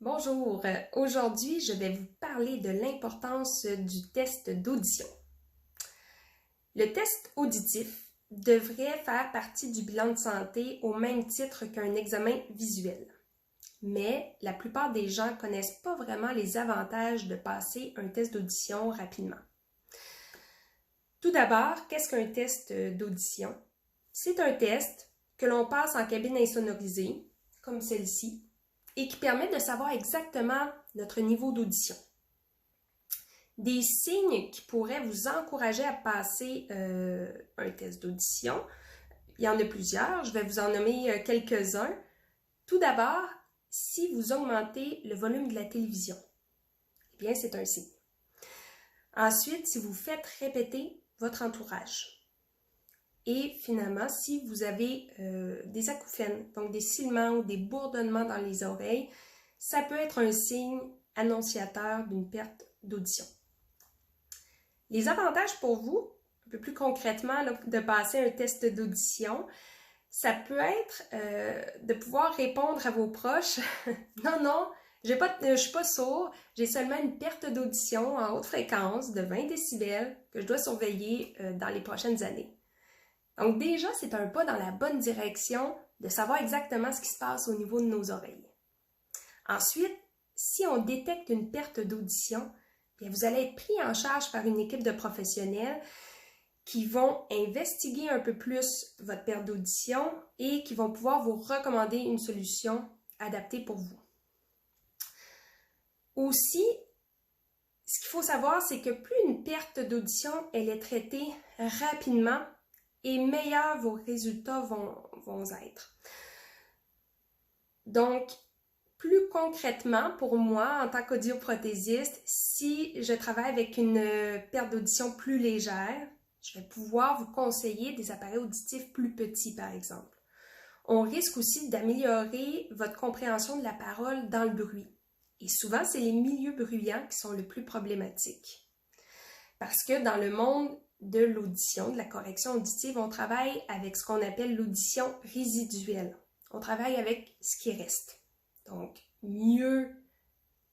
Bonjour, aujourd'hui je vais vous parler de l'importance du test d'audition. Le test auditif devrait faire partie du bilan de santé au même titre qu'un examen visuel. Mais la plupart des gens ne connaissent pas vraiment les avantages de passer un test d'audition rapidement. Tout d'abord, qu'est-ce qu'un test d'audition? C'est un test que l'on passe en cabine insonorisée, comme celle-ci, et qui permet de savoir exactement notre niveau d'audition. Des signes qui pourraient vous encourager à passer un test d'audition, il y en a plusieurs, je vais vous en nommer quelques-uns. Tout d'abord, si vous augmentez le volume de la télévision, eh bien c'est un signe. Ensuite, si vous faites répéter votre entourage. Et finalement, si vous avez des acouphènes, donc des sifflements ou des bourdonnements dans les oreilles, ça peut être un signe annonciateur d'une perte d'audition. Les avantages pour vous, un peu plus concrètement, là, de passer un test d'audition, ça peut être de pouvoir répondre à vos proches « Non, je ne suis pas sourd, j'ai seulement une perte d'audition en haute fréquence de 20 décibels que je dois surveiller dans les prochaines années. » Donc déjà, c'est un pas dans la bonne direction de savoir exactement ce qui se passe au niveau de nos oreilles. Ensuite, si on détecte une perte d'audition, vous allez être pris en charge par une équipe de professionnels qui vont investiguer un peu plus votre perte d'audition et qui vont pouvoir vous recommander une solution adaptée pour vous. Aussi, ce qu'il faut savoir, c'est que plus une perte d'audition elle est traitée rapidement, et meilleurs vos résultats vont être. Donc, plus concrètement, pour moi, en tant qu'audioprothésiste, si je travaille avec une perte d'audition plus légère, je vais pouvoir vous conseiller des appareils auditifs plus petits, par exemple. On risque aussi d'améliorer votre compréhension de la parole dans le bruit. Et souvent, c'est les milieux bruyants qui sont le plus problématiques. Parce que dans le monde de l'audition, de la correction auditive, on travaille avec ce qu'on appelle l'audition résiduelle. On travaille avec ce qui reste. Donc, mieux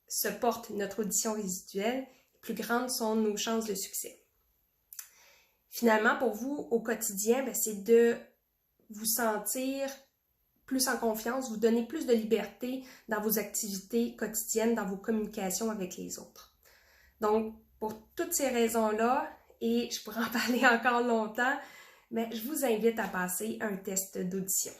se porte notre audition résiduelle, plus grandes sont nos chances de succès. Finalement, pour vous, au quotidien, c'est de vous sentir plus en confiance, vous donner plus de liberté dans vos activités quotidiennes, dans vos communications avec les autres. Donc, pour toutes ces raisons-là, et je pourrais en parler encore longtemps, mais je vous invite à passer un test d'audition.